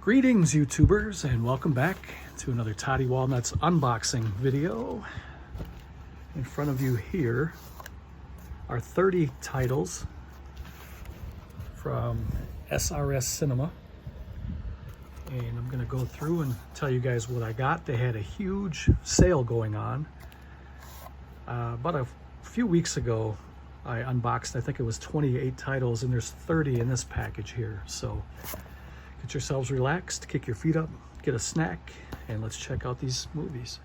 Greetings YouTubers, and welcome back to another Toddy Walnuts unboxing video. In front of you here are 30 titles from SRS Cinema, and I'm going to go through and tell you guys what I got. They had a huge sale going on about a few weeks ago. I unboxed, I think it was 28 titles, and there's 30 in this package here. So get yourselves relaxed, kick your feet up, get a snack, and let's check out these movies.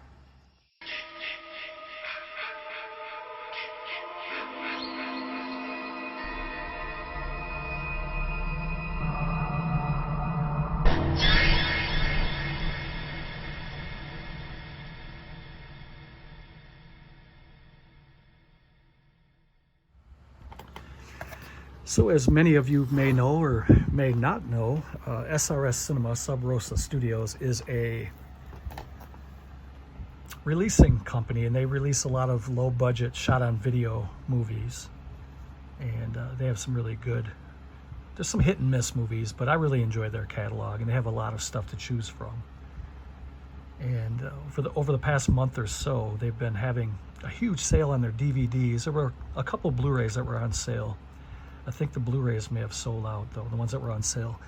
So as many of you may know or may not know, SRS Cinema, Sub Rosa Studios, is a releasing company, and they release a lot of low-budget shot-on-video movies. And they have some really good, there's some hit-and-miss movies, but I really enjoy their catalog, and they have a lot of stuff to choose from. And over the past month or so, they've been having a huge sale on their DVDs. There were a couple Blu-rays that were on sale. I think the Blu-rays may have sold out, though, the ones that were on sale.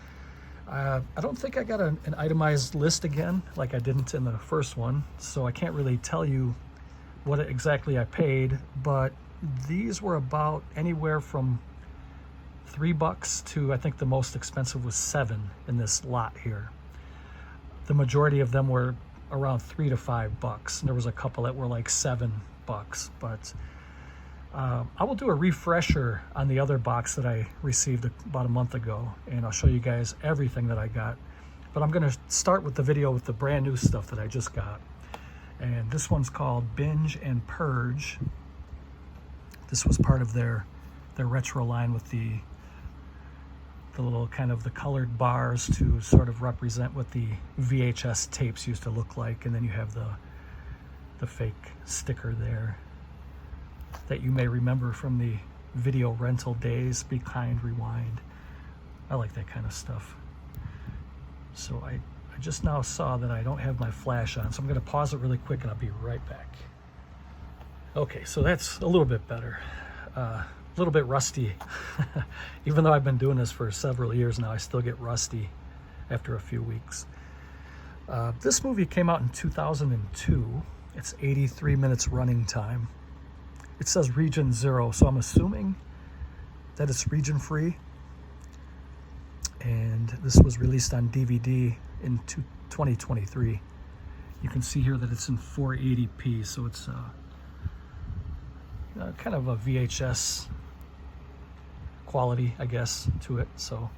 I don't think I got an itemized list again, like I didn't in the first one, so I can't really tell you what exactly I paid, but these were about anywhere from $3 to, I think the most expensive was $7 in this lot here. The majority of them were around $3 to $5. There was a couple that were like $7, but I will do a refresher on the other box that I received about a month ago, and I'll show you guys everything that I got. But I'm going to start with the video with the brand new stuff that I just got. And this one's called Binge and Purge. This was part of their retro line with the little kind of the colored bars to sort of represent what the VHS tapes used to look like, and then you have the fake sticker there that you may remember from the video rental days. Be kind, rewind. I like that kind of stuff. So I just now saw that I don't have my flash on, so I'm going to pause it really quick and I'll be right back. Okay, so that's a little bit better. A little bit rusty. Even though I've been doing this for several years now, I still get rusty after a few weeks. This movie came out in 2002. It's 83 minutes running time. It says region 0, so I'm assuming that it's region free. And this was released on DVD in 2023. You can see here that it's in 480p, so it's kind of a VHS quality, I guess, to it. So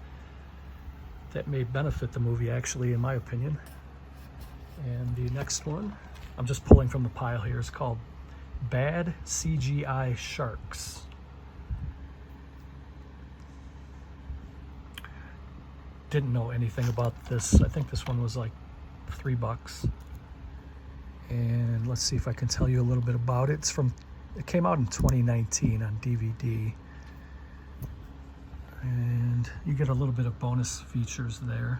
that may benefit the movie, actually, in my opinion. And the next one, I'm just pulling from the pile here, is called Bad CGI Sharks. Didn't know anything about this. I think this one was like $3. And let's see if I can tell you a little bit about it. It came out in 2019 on DVD. And you get a little bit of bonus features there.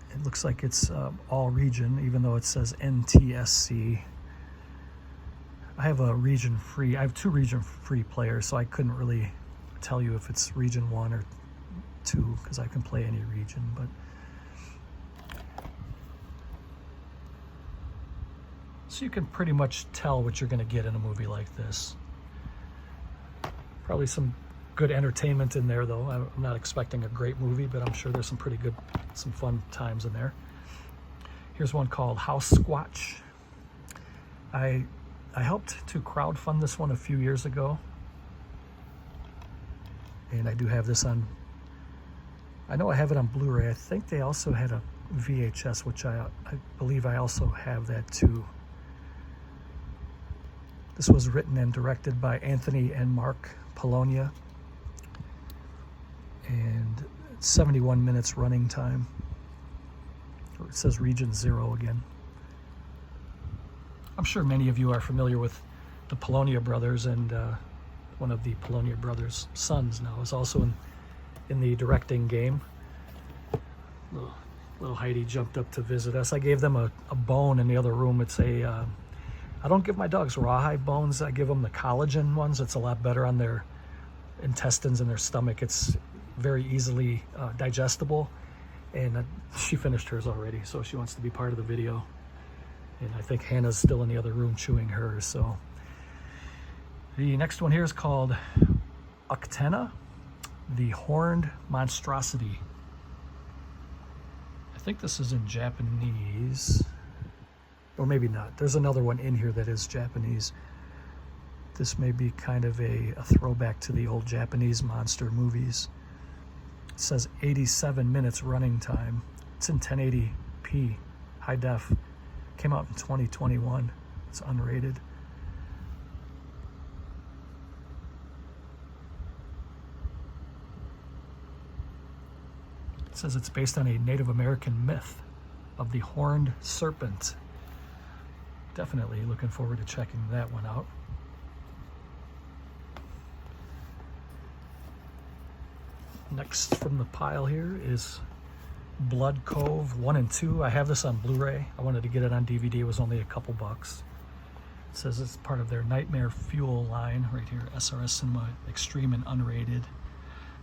It looks like it's all region, even though it says NTSC. I have I have two region free players, so I couldn't really tell you if it's region 1 or 2, because I can play any region. But so you can pretty much tell what you're going to get in a movie like this. Probably some good entertainment in there, though. I'm not expecting a great movie, but I'm sure there's some fun times in there. Here's one called House Squatch. I helped to crowdfund this one a few years ago, and I do have this on, I know I have it on Blu-ray. I think they also had a VHS, which I believe I also have that too. This was written and directed by Anthony and Mark Polonia, and 71 minutes running time. It says region 0 again. I'm sure many of you are familiar with the Polonia brothers, and one of the Polonia brothers' sons now is also in the directing game. Little Heidi jumped up to visit us. I gave them a bone in the other room. It's a, I don't give my dogs rawhide bones. I give them the collagen ones. It's a lot better on their intestines and their stomach. It's very easily digestible. And she finished hers already, so she wants to be part of the video. And I think Hannah's still in the other room chewing hers. So the next one here is called Oena, the Horned Monstrosity. I think this is in Japanese, or maybe not. There's another one in here that is Japanese. This may be kind of a throwback to the old Japanese monster movies. It says 87 minutes running time. It's in 1080p, high def. Came out in 2021. It's unrated. It says it's based on a Native American myth of the horned serpent. Definitely looking forward to checking that one out. Next from the pile here is Blood Cove 1 and 2. I have this on Blu-ray. I wanted to get it on DVD. It was only a couple bucks. It says it's part of their Nightmare Fuel line right here, SRS Cinema Extreme and Unrated.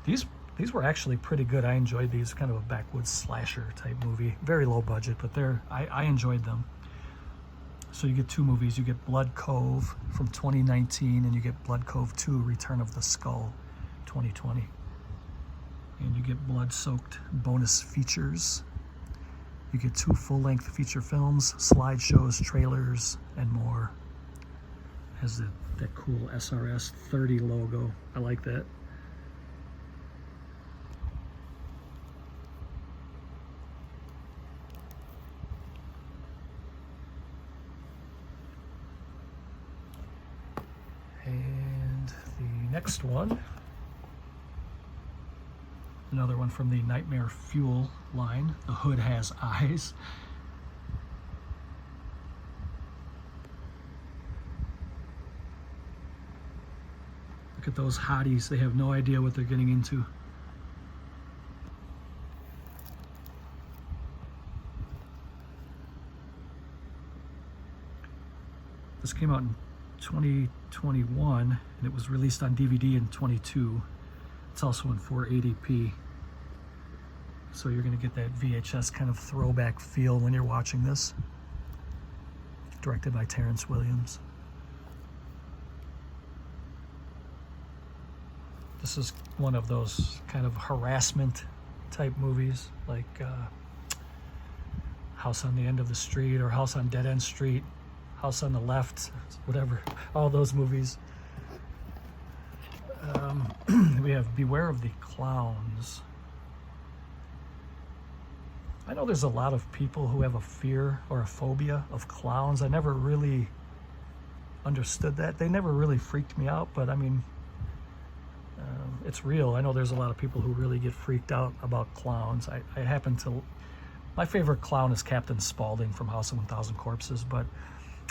These were actually pretty good. I enjoyed these. Kind of a backwoods slasher type movie. Very low budget, but I enjoyed them. So you get two movies. You get Blood Cove from 2019, and you get Blood Cove 2, Return of the Skull, 2020. And you get blood-soaked bonus features. You get 2 full-length feature films, slideshows, trailers, and more. Has that cool SRS 30 logo. I like that. And the next one, another one from the Nightmare Fuel line. The hood has eyes. Look at those hotties. They have no idea what they're getting into. This came out in 2021, and it was released on DVD in 22. It's also in 480p. So you're going to get that VHS kind of throwback feel when you're watching this. Directed by Terrence Williams. This is one of those kind of harassment type movies, like House on the End of the Street or House on Dead End Street, House on the Left, whatever, all those movies. We have Beware of the Clowns. I know there's a lot of people who have a fear or a phobia of clowns. I never really understood that. They never really freaked me out, but I mean, it's real. I know there's a lot of people who really get freaked out about clowns. I happen to, my favorite clown is Captain Spaulding from House of 1000 Corpses, but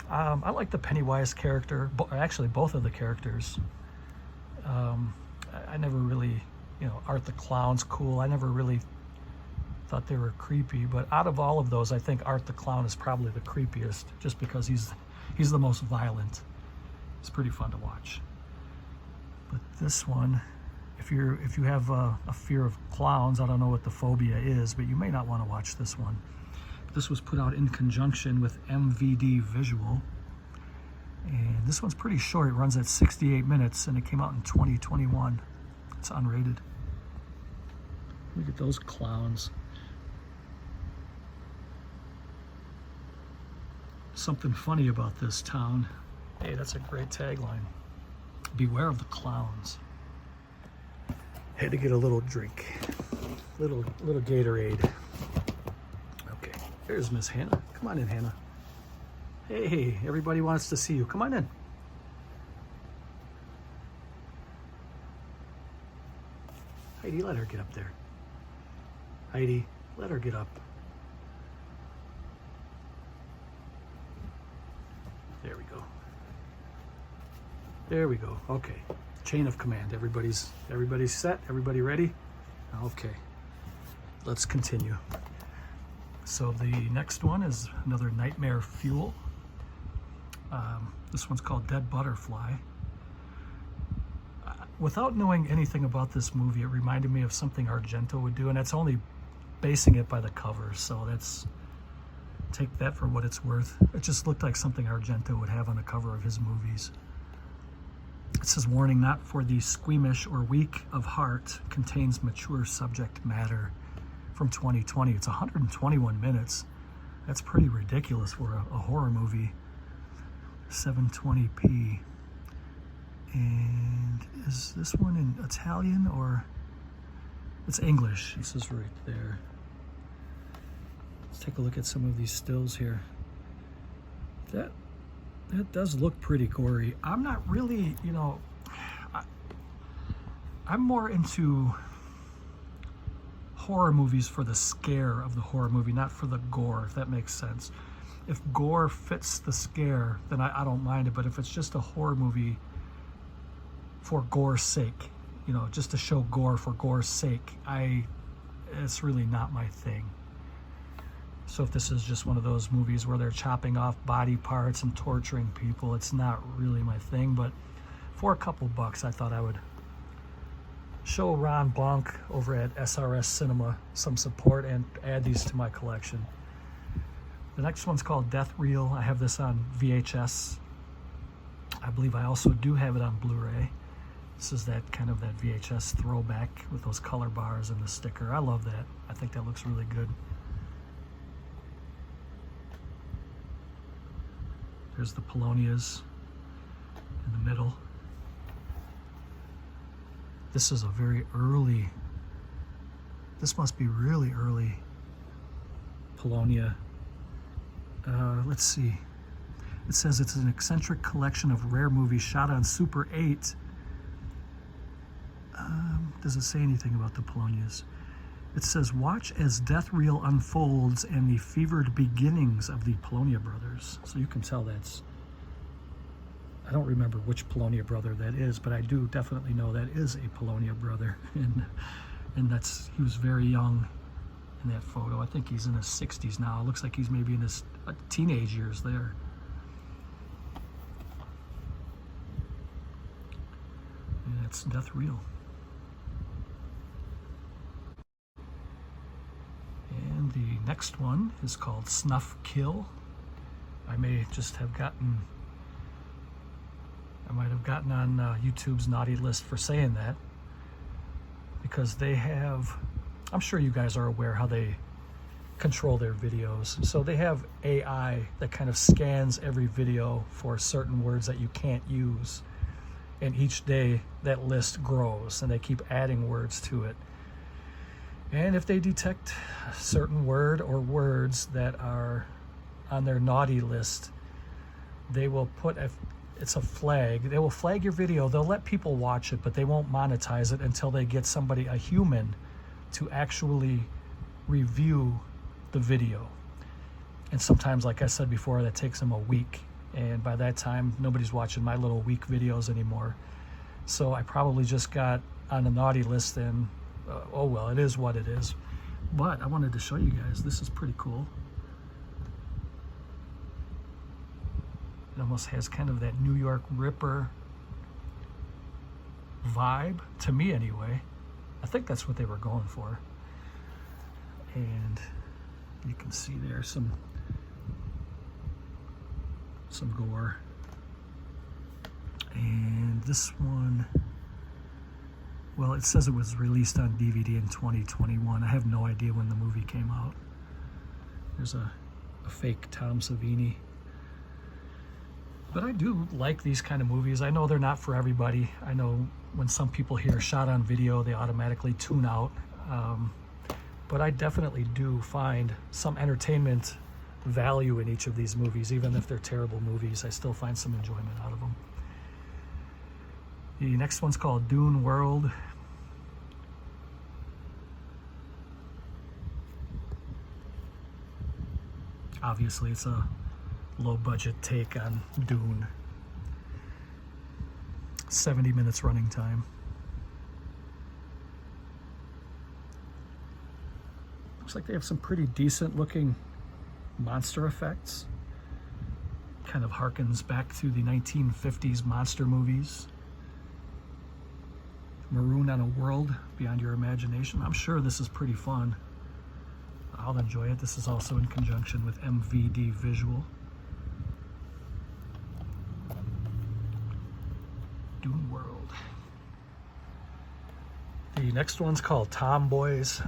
I like the Pennywise character, actually both of the characters. I never really, Art the Clown's cool. I never really thought they were creepy, but out of all of those, I think Art the Clown is probably the creepiest, just because he's the most violent. It's pretty fun to watch. But this one, if you have a fear of clowns, I don't know what the phobia is, but you may not want to watch this one. This was put out in conjunction with MVD Visual, and this one's pretty short. It runs at 68 minutes, and it came out in 2021. It's unrated. Look at those clowns. Something funny about this town. Hey, that's a great tagline. Beware of the clowns. Had to get a little drink. Little Gatorade. Okay, there's Miss Hannah. Come on in, Hannah. Hey, everybody wants to see you. Come on in. Heidi, let her get up there. Heidi, let her get up. There we go. There we go. Okay. Chain of command. Everybody's set. Everybody ready? Okay. Let's continue. So the next one is another Nightmare Fuel. This one's called Dead Butterfly. Without knowing anything about this movie, it reminded me of something Argento would do, and that's only basing it by the cover, so take that for what it's worth. It just looked like something Argento would have on the cover of his movies. It says, warning, not for the squeamish or weak of heart, contains mature subject matter, from 2020. It's 121 minutes. That's pretty ridiculous for a horror movie. 720p. And is this one in Italian or it's English? This is right there. Let's take a look at some of these stills here. That does look pretty gory. I'm not really, you know, I'm more into horror movies for the scare of the horror movie, not for the gore, if that makes sense. If gore fits the scare, then I don't mind it, but if it's just a horror movie for gore's sake, you know, just to show gore for gore's sake, it's really not my thing. So if this is just one of those movies where they're chopping off body parts and torturing people, it's not really my thing. But for a couple bucks, I thought I would show Ron Blanc over at SRS Cinema some support and add these to my collection. The next one's called Death Reel. I have this on VHS. I believe I also do have it on Blu-ray. This is that kind of that VHS throwback with those color bars and the sticker. I love that. I think that looks really good. There's the Polonias in the middle. This is a very early, this must be really early Polonia. Let's see. It says it's an eccentric collection of rare movies shot on Super 8. Does it say anything about the Polonias? It says, watch as Death Reel unfolds and the fevered beginnings of the Polonia brothers. So you can tell that's, I don't remember which Polonia brother that is, but I do definitely know that is a Polonia brother. And that's, he was very young in that photo. I think he's in his 60s now. It looks like he's maybe in his teenage years there. And that's Death Reel. And the next one is called Snuff Kill. I may just have gotten, I might have gotten on YouTube's naughty list for saying that, because they have, I'm sure you guys are aware how they control their videos. So they have AI that kind of scans every video for certain words that you can't use. And each day that list grows and they keep adding words to it. And if they detect a certain word or words that are on their naughty list, they will put it's a flag. They will flag your video. They'll let people watch it, but they won't monetize it until they get somebody, a human, to actually review the video. And sometimes, like I said before, that takes them a week. And by that time, nobody's watching my little week videos anymore. So I probably just got on the naughty list, and oh well, it is what it is. But I wanted to show you guys, this is pretty cool. It almost has kind of that New York Ripper vibe, to me anyway. I think that's what they were going for. And you can see there some gore. And this one, well, it says it was released on DVD in 2021. I have no idea when the movie came out. There's a fake Tom Savini. But I do like these kind of movies. I know they're not for everybody. I know when some people hear shot on video, they automatically tune out. But I definitely do find some entertainment value in each of these movies. Even if they're terrible movies, I still find some enjoyment out of them. The next one's called Dune World. Obviously, it's a low-budget take on Dune. 70 minutes running time. Looks like they have some pretty decent looking monster effects. Kind of harkens back to the 1950s monster movies. Maroon on a World Beyond Your Imagination. I'm sure this is pretty fun. I'll enjoy it. This is also in conjunction with MVD Visual. Dune World. The next one's called Tomboys.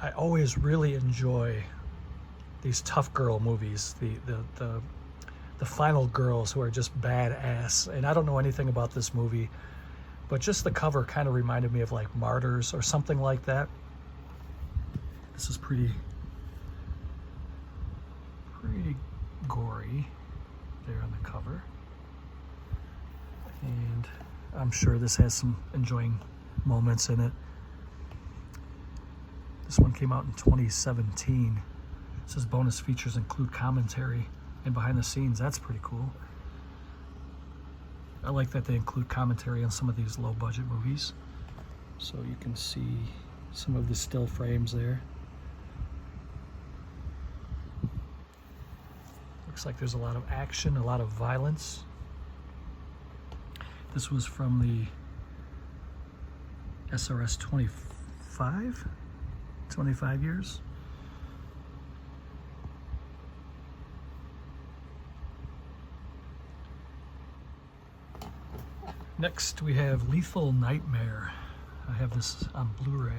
I always really enjoy these tough girl movies. The final girls who are just badass. And I don't know anything about this movie, but just the cover kind of reminded me of like Martyrs or something like that. This is pretty gory there on the cover. And I'm sure this has some enjoying moments in it. This one came out in 2017. It says bonus features include commentary and behind the scenes. That's pretty cool. I like that they include commentary on some of these low budget movies. So you can see some of the still frames there. Looks like there's a lot of action, a lot of violence. This was from the SRS 25 years. Next we have Lethal Nightmare. I have this on Blu-ray.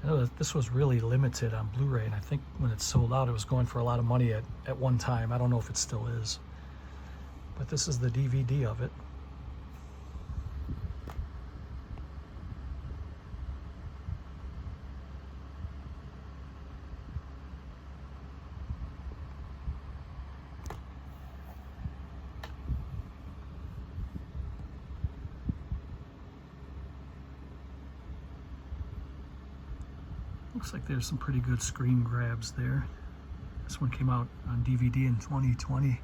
I know that this was really limited on Blu-ray, and I think when it sold out it was going for a lot of money at one time. I don't know if it still is. But this is the DVD of it. Looks like there's some pretty good screen grabs there. This one came out on DVD in 2020.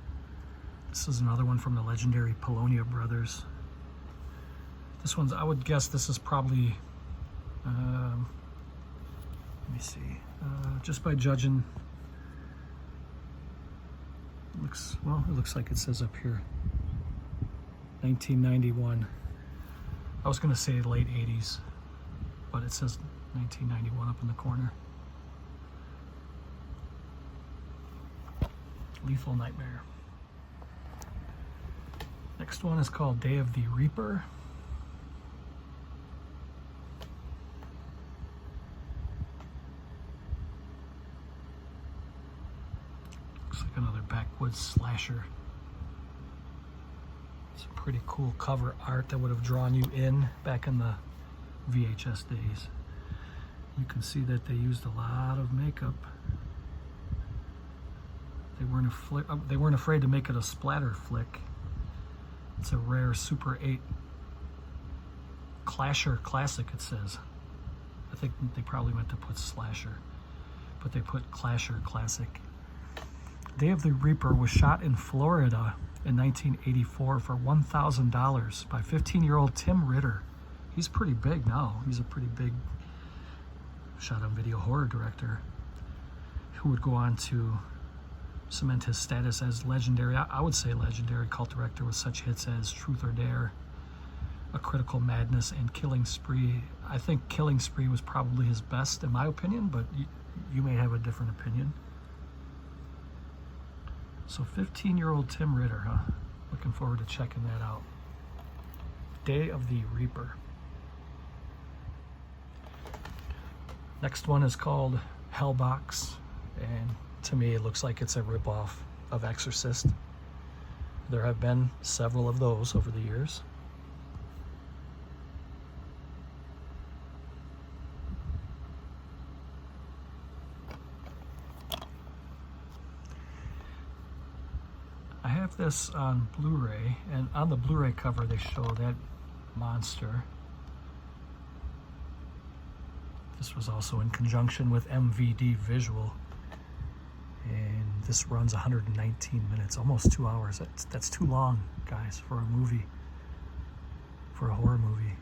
This is another one from the legendary Polonia brothers. This one's, I would guess this is probably, let me see, just by judging, it looks like it says up here, 1991. I was gonna say late 80s, but it says 1991 up in the corner. Lethal Nightmare. Next one is called Day of the Reaper. Looks like another backwoods slasher. Some pretty cool cover art that would have drawn you in back in the VHS days. You can see that they used a lot of makeup. They weren't afraid to make it a splatter flick. It's a rare Super 8 Clasher Classic, it says. I think they probably meant to put Slasher, but they put Clasher Classic. Day of the Reaper was shot in Florida in 1984 for $1,000 by 15-year-old Tim Ritter. He's pretty big now. He's a pretty big shot-on-video horror director who would go on to cement his status as legendary, I would say legendary cult director with such hits as Truth or Dare, A Critical Madness, and Killing Spree. I think Killing Spree was probably his best in my opinion, but you may have a different opinion. So 15-year-old Tim Ritter, huh? Looking forward to checking that out. Day of the Reaper. Next one is called Hellbox, and to me it looks like it's a ripoff of Exorcist. There have been several of those over the years. I have this on Blu-ray, and on the Blu-ray cover they show that monster. This was also in conjunction with MVD Visual, and this runs 119 minutes, almost 2 hours. That's too long, guys, for a movie, for a horror movie.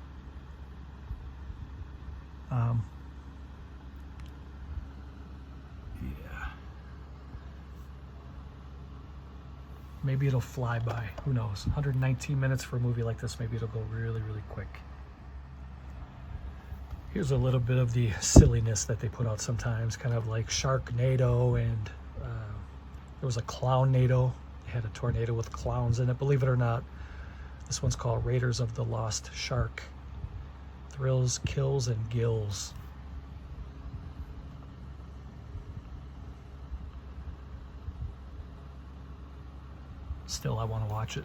maybe it'll fly by. Who knows? 119 minutes for a movie like this. Maybe it'll go really, really quick. Here's a little bit of the silliness that they put out sometimes, kind of like Sharknado, and there was a Clownado. They had a tornado with clowns in it. Believe it or not, this one's called Raiders of the Lost Shark. Thrills, kills, and gills. Still, I want to watch it.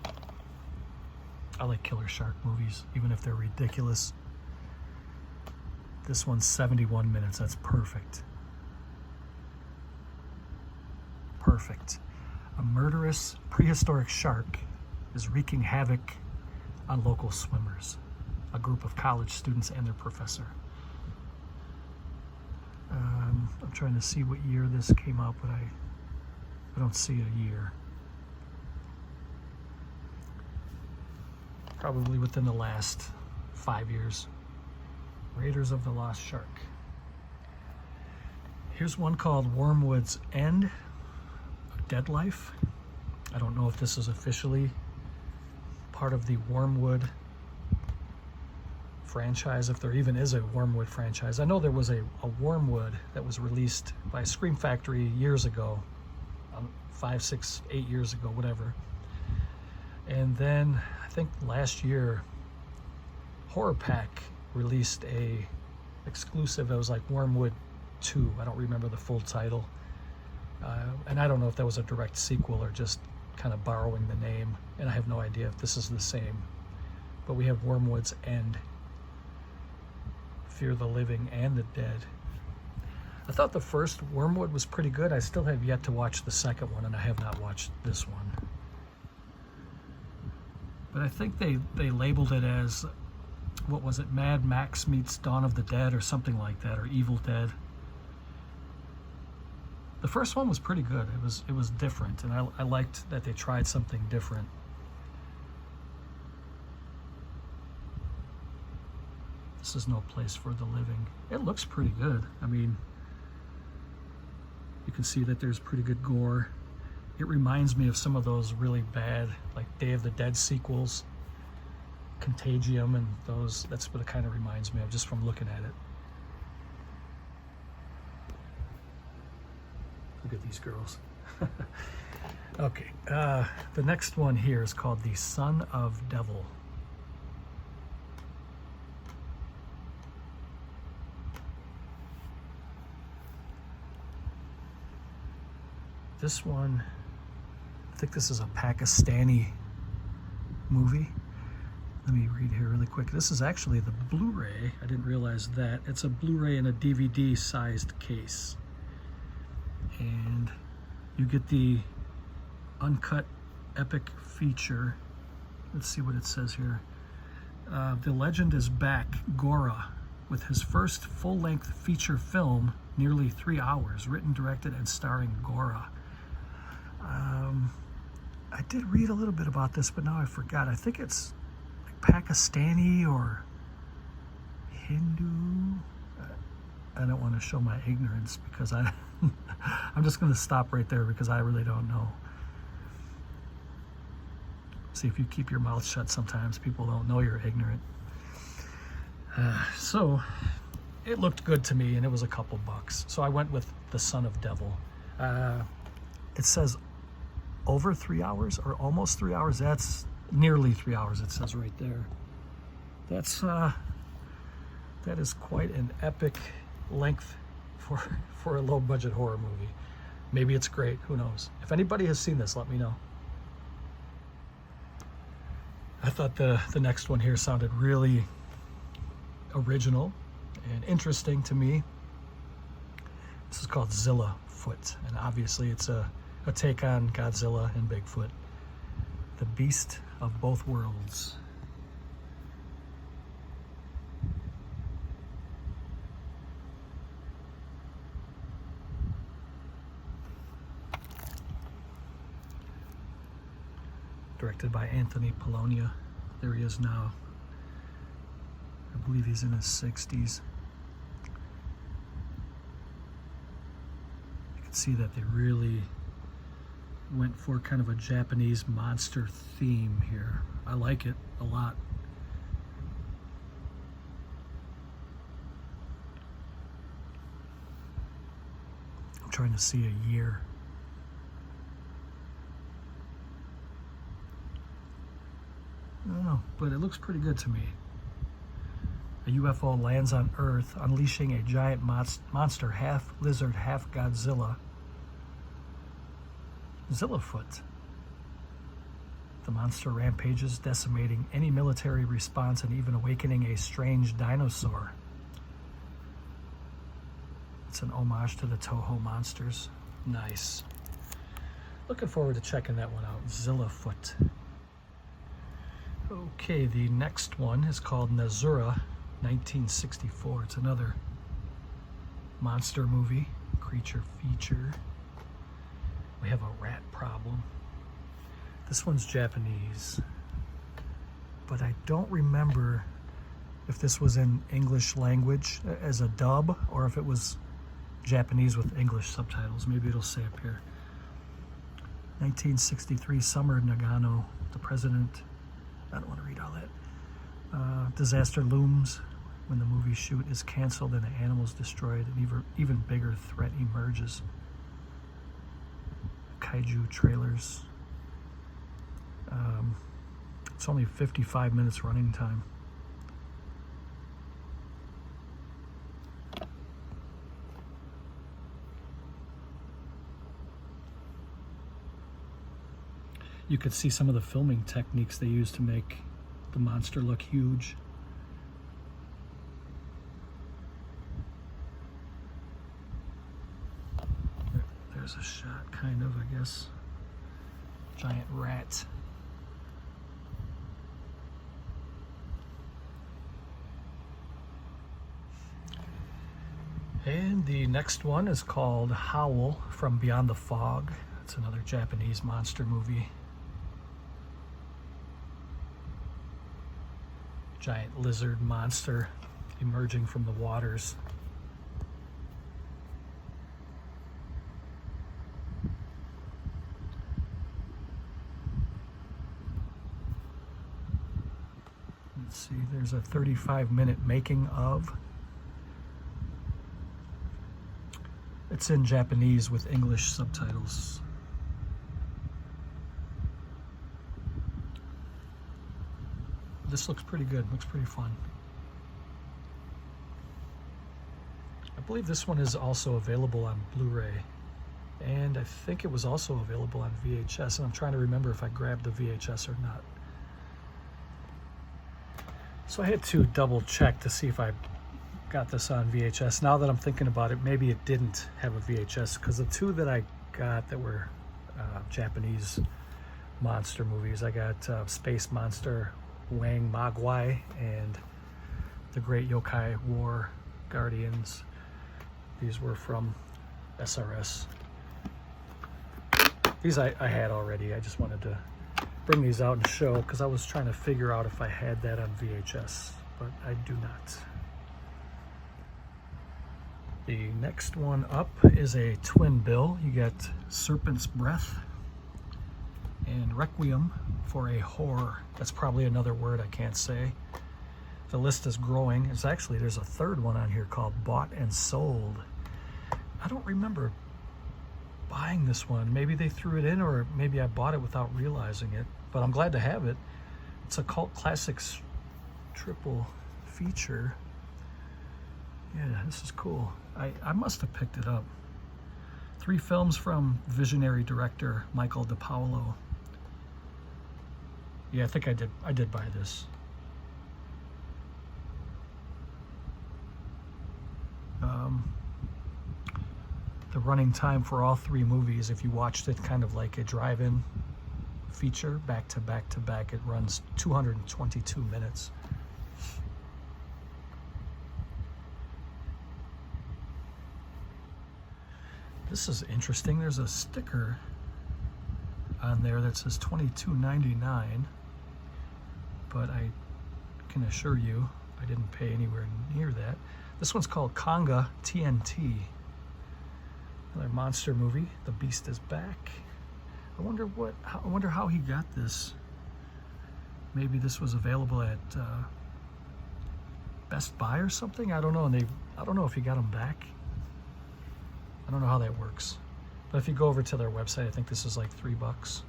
I like killer shark movies, even if they're ridiculous. This one's 71 minutes. That's perfect. Perfect. A murderous prehistoric shark is wreaking havoc on local swimmers, a group of college students and their professor. I'm trying to see what year this came out, but I don't see a year. Probably within the last 5 years. Raiders of the Lost Shark. Here's one called Wormwood's End, a Dead Life. I don't know if this is officially part of the Wormwood franchise, if there even is a Wormwood franchise. I know there was a Wormwood that was released by Scream Factory years ago, 5, 6, 8 years ago, whatever. And then I think last year, Horror Pack released a exclusive that was like Wormwood 2. I don't remember the full title. And I don't know if that was a direct sequel or just kind of borrowing the name. And I have no idea if this is the same. But we have Wormwood's End. Fear the Living and the Dead. I thought the first Wormwood was pretty good. I still have yet to watch the second one, and I have not watched this one. But I think they labeled it as, what was it, Mad Max meets Dawn of the Dead or something like that, or Evil Dead. The first one was pretty good. It was different, and I liked that they tried something different. This is no place for the living. It looks pretty good. I mean, you can see that there's pretty good gore. It reminds me of some of those really bad, like Day of the Dead sequels, Contagium, and those. That's what it kind of reminds me of just from looking at it. Look at these girls. Okay, the next one here is called The Son of Devil. This one, I think this is a Pakistani movie. Let me read here really quick. This is actually the Blu-ray. I didn't realize that. It's a Blu-ray in a DVD-sized case. And you get the uncut epic feature. Let's see what it says here. The legend is back, Gora, with his first full-length feature film, nearly 3 hours, written, directed, and starring Gora. I did read a little bit about this, but now I forgot. I think it's like Pakistani or Hindu. I don't want to show my ignorance because I'm just going to stop right there because I really don't know. See, if you keep your mouth shut, sometimes people don't know you're ignorant. So it looked good to me, and it was a couple bucks. So I went with The Son of Devil. It says over 3 hours or almost 3 hours. That's nearly 3 hours, it says right there. That is quite an epic length for a low budget horror movie. Maybe it's great, who knows? If anybody has seen this, let me know. I thought the next one here sounded really original and interesting to me. This is called Zilla Foot, and obviously it's a take on Godzilla and Bigfoot, the beast of both worlds. Directed by Anthony Polonia. There he is now. I believe he's in his 60s. You can see that they really went for kind of a Japanese monster theme here. I like it a lot. I'm trying to see a year. I don't know, but it looks pretty good to me. A UFO lands on Earth, unleashing a giant monster, half lizard, half Godzilla. Zilla Foot. The monster rampages, decimating any military response and even awakening a strange dinosaur. It's an homage to the Toho monsters. Nice. Looking forward to checking that one out. Zilla Foot. Okay, the next one is called Nazura, 1964. It's another monster movie, creature feature. We have a rat problem. This one's Japanese, but I don't remember if this was in English language as a dub or if it was Japanese with English subtitles. Maybe it'll say up here. 1963, summer in Nagano. The president, I don't want to read all that. Disaster looms when the movie shoot is canceled and the animals destroyed. An even bigger threat emerges. Kaiju trailers. It's only 55 minutes running time. You could see some of the filming techniques they use to make the monster look huge. There's a shot, kind of, I guess. Giant rat. And the next one is called Howl from Beyond the Fog. It's another Japanese monster movie. Giant lizard monster emerging from the waters. Let's see, there's a 35-minute making of. It's in Japanese with English subtitles. This looks pretty good, looks pretty fun. I believe this one is also available on Blu-ray, and I think it was also available on VHS, and I'm trying to remember if I grabbed the VHS or not. So I had to double check to see if I got this on VHS. Now that I'm thinking about it, maybe it didn't have a VHS, because the two that I got that were Japanese monster movies, I got Space Monster Wang Mogwai and The Great Yokai War Guardians. These were from SRS. These I had already. I just wanted to bring these out and show, because I was trying to figure out if I had that on VHS, but I do not. The next one up is a Twinbill. You got Serpent's Breath and Requiem for a Whore. That's probably another word I can't say. The list is growing. There's a third one on here called Bought and Sold. I don't remember buying this one. Maybe they threw it in, or maybe I bought it without realizing it, but I'm glad to have it. It's a cult classics triple feature. Yeah, this is cool. I must have picked it up. 3 films from visionary director Michael DePaolo. Yeah, I think I did buy this. The running time for all 3 movies, if you watched it kind of like a drive-in feature, back to back to back, it runs 222 minutes. This is interesting. There's a sticker on there that says $22.99, but I can assure you I didn't pay anywhere near that. This one's called Conga TNT. Another monster movie. The Beast is Back. I wonder how he got this. Maybe this was available at Best Buy or something. I don't know. And I don't know if he got them back. I don't know how that works. But if you go over to their website, I think this is like $3.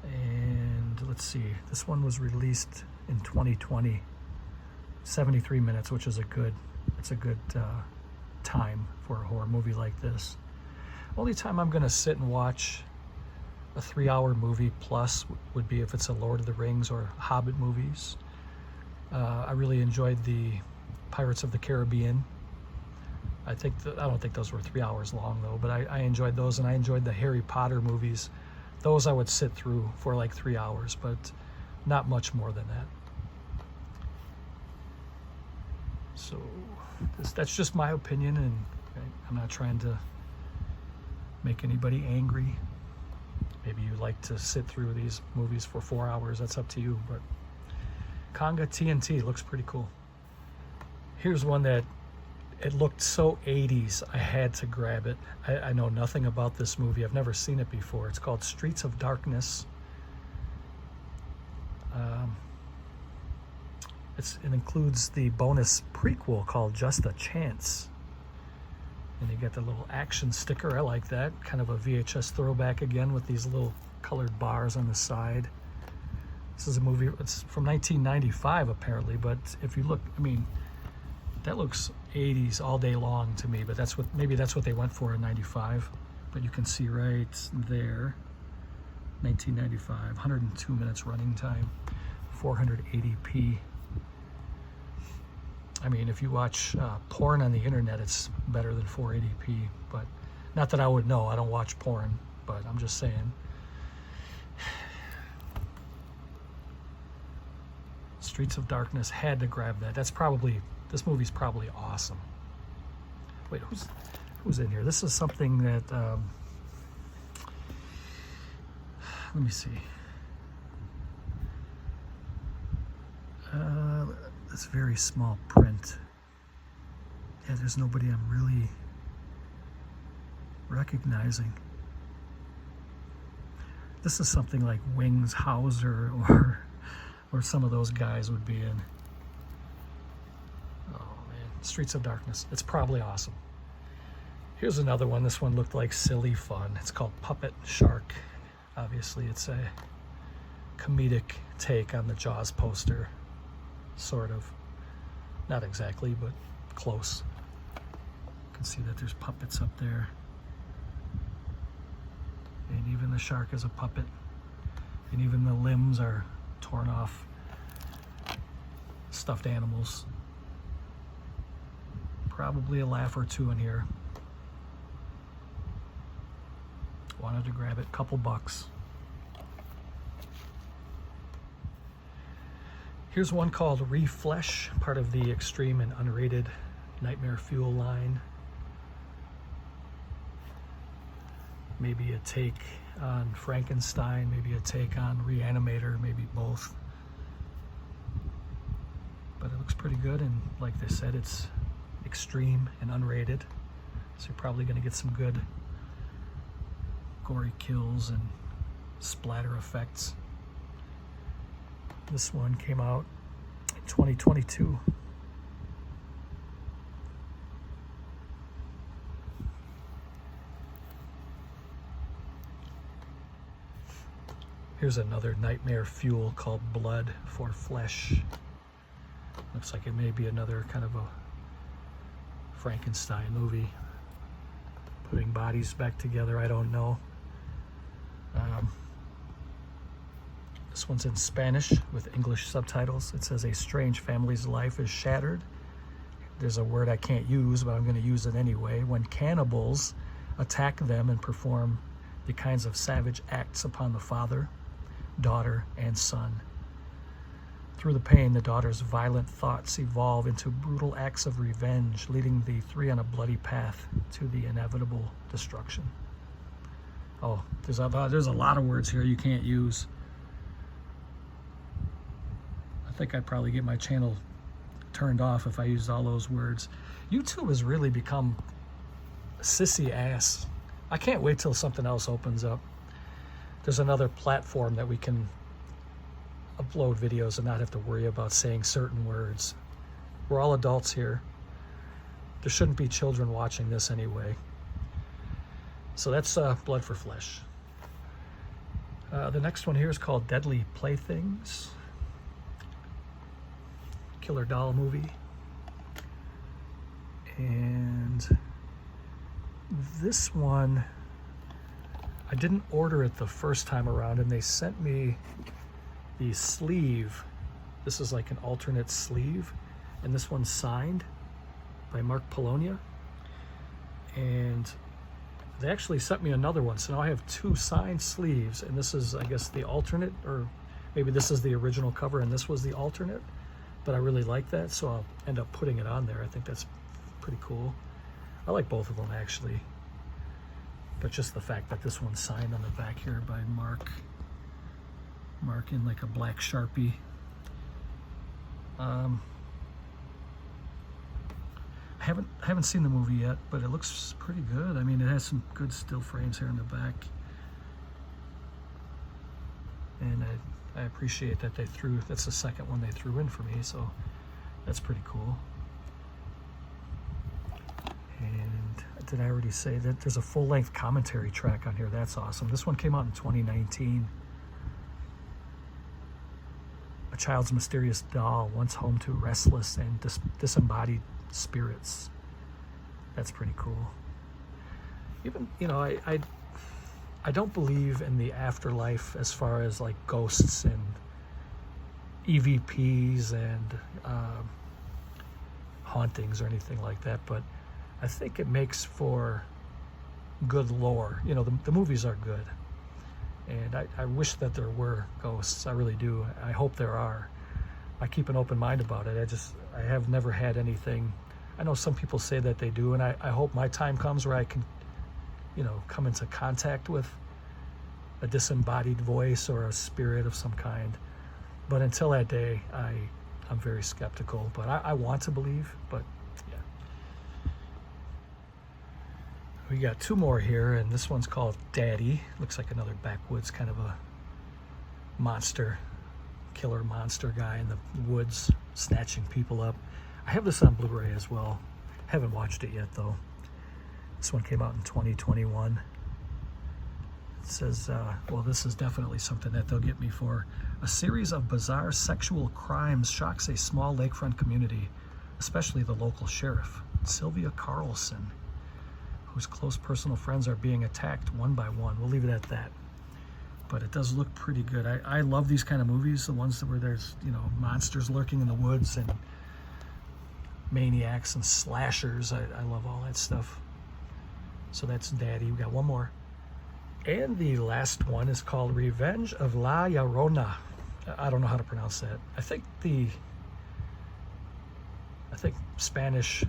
And let's see. This one was released in 2020. 73 minutes, which is a good time for a horror movie like this. Only time I'm gonna sit and watch a 3-hour movie plus would be if it's a Lord of the Rings or Hobbit movies. I really enjoyed the Pirates of the Caribbean. I don't think those were 3 hours long though, but I enjoyed those, and I enjoyed the Harry Potter movies. Those I would sit through for like 3 hours, but not much more than that. So that's just my opinion, and I'm not trying to make anybody angry. Maybe you like to sit through these movies for 4 hours. That's up to you. But Conga TNT looks pretty cool. Here's one that it looked so 80s, I had to grab it. I know nothing about this movie. I've never seen it before. It's called Streets of Darkness. It includes the bonus prequel called Just a Chance. And you get the little action sticker. I like that. Kind of a VHS throwback again with these little colored bars on the side. This is a movie, it's from 1995 apparently, but if you look, I mean, that looks 80s all day long to me, but maybe that's what they went for in 95. But you can see right there, 1995, 102 minutes running time, 480p. I mean, if you watch porn on the internet, it's better than 480p, but not that I would know. I don't watch porn, but I'm just saying. Streets of Darkness, had to grab that. This movie's probably awesome. Wait, who's in here? This is something that, let me see. It's very small print. Yeah, there's nobody I'm really recognizing. This is something like Wings Hauser or some of those guys would be in. Oh man, Streets of Darkness. It's probably awesome. Here's another one. This one looked like silly fun. It's called Puppet Shark. Obviously, it's a comedic take on the Jaws poster. Sort of. Not exactly, but close. You can see that there's puppets up there. And even the shark is a puppet. And even the limbs are torn off stuffed animals. Probably a laugh or two in here. Wanted to grab it, couple bucks. Here's one called Refesh, part of the extreme and unrated Nightmare Fuel line. Maybe a take on Frankenstein, maybe a take on Reanimator, maybe both. But it looks pretty good, and like they said, it's extreme and unrated. So you're probably gonna get some good gory kills and splatter effects. This one came out in 2022. Here's another Nightmare Fuel called Blood for Flesh. Looks like it may be another kind of a Frankenstein movie. Putting bodies back together, I don't know. This one's in Spanish with English subtitles. It says, a strange family's life is shattered. There's a word I can't use, but I'm going to use it anyway. When cannibals attack them and perform the kinds of savage acts upon the father, daughter, and son. Through the pain, the daughter's violent thoughts evolve into brutal acts of revenge, leading the three on a bloody path to the inevitable destruction. Oh, there's a lot of words here you can't use. I think I'd probably get my channel turned off if I used all those words. YouTube has really become sissy ass. I can't wait till something else opens up. There's another platform that we can upload videos and not have to worry about saying certain words. We're all adults here. There shouldn't be children watching this anyway. So that's Blood for Flesh. The next one here is called Deadly Playthings. Killer doll movie. And this one, I didn't order it the first time around, and they sent me the sleeve. This is like an alternate sleeve, and this one's signed by Mark Polonia. And they actually sent me another one, so now I have two signed sleeves, and this is, I guess, the alternate, or maybe this is the original cover and this was the alternate, but I really like that, so I'll end up putting it on there. I think that's pretty cool. I like both of them, actually, but just the fact that this one's signed on the back here by Mark in like a black Sharpie. I haven't seen the movie yet, but it looks pretty good. I mean, it has some good still frames here in the back, and I appreciate that that's the second one they threw in for me, so that's pretty cool. And did I already say that there's a full-length commentary track on here? That's awesome. This one came out in 2019. A child's mysterious doll, once home to restless and disembodied spirits. That's pretty cool. Even, you know, I don't believe in the afterlife as far as like ghosts and EVPs and hauntings or anything like that, but I think it makes for good lore. You know, the movies are good, and I wish that there were ghosts. I really do. I hope there are. I keep an open mind about it. I have never had anything. I know some people say that they do, and I hope my time comes where I can, you know, come into contact with a disembodied voice or a spirit of some kind. But until that day, I'm very skeptical. But I want to believe, but yeah. We got two more here, and this one's called Daddy. Looks like another backwoods kind of a monster, killer monster guy in the woods snatching people up. I have this on Blu-ray as well. Haven't watched it yet though. This one came out in 2021. It says, well, this is definitely something that they'll get me for. A series of bizarre sexual crimes shocks a small lakefront community, especially the local sheriff, Sylvia Carlson, whose close personal friends are being attacked one by one. We'll leave it at that. But it does look pretty good. I love these kind of movies, the ones where there's, you know, monsters lurking in the woods and maniacs and slashers. I love all that stuff. So that's Daddy. We got one more. And the last one is called Revenge of La Llorona. I don't know how to pronounce that. I think Spanish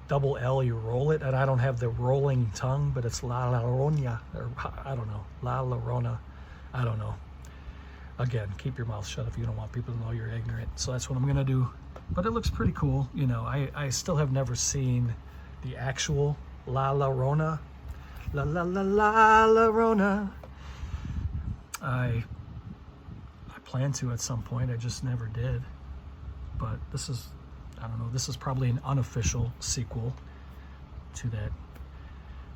double L, you roll it, and I don't have the rolling tongue, but it's La Llorona, or I don't know, La Llorona. I don't know. Again, keep your mouth shut if you don't want people to know you're ignorant. So that's what I'm gonna do. But it looks pretty cool. You know, I still have never seen the actual La Llorona. La la la la Llorona. I plan to at some point. I just never did. But this is, I don't know, this is probably an unofficial sequel to that.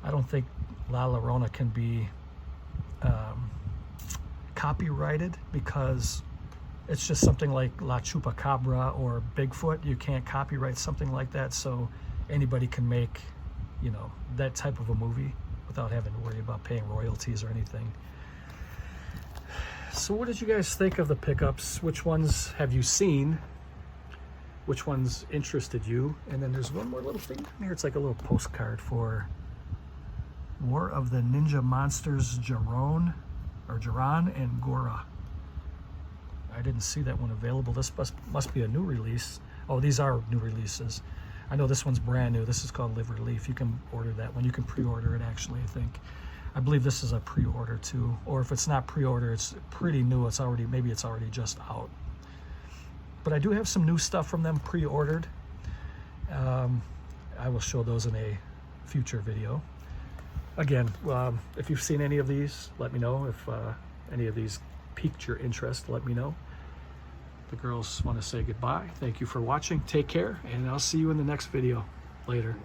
I don't think La Llorona can be copyrighted, because it's just something like La Chupacabra or Bigfoot. You can't copyright something like that, so anybody can make, you know, that type of a movie without having to worry about paying royalties or anything. So what did you guys think of the pickups? Which ones have you seen? Which ones interested you? And then there's one more little thing down here. It's like a little postcard for War of the Ninja Monsters Jiron and Gora. I didn't see that one available. This must be a new release. Oh, these are new releases. I know this one's brand new. This is called Live Relief. You can order that one. You can pre-order it, actually, I think. I believe this is a pre-order too. Or if it's not pre-order, it's pretty new. It's already, maybe it's already just out. But I do have some new stuff from them pre-ordered. I will show those in a future video. Again, if you've seen any of these, let me know. If any of these piqued your interest, let me know. The girls want to say goodbye. Thank you for watching. Take care, and I'll see you in the next video. Later.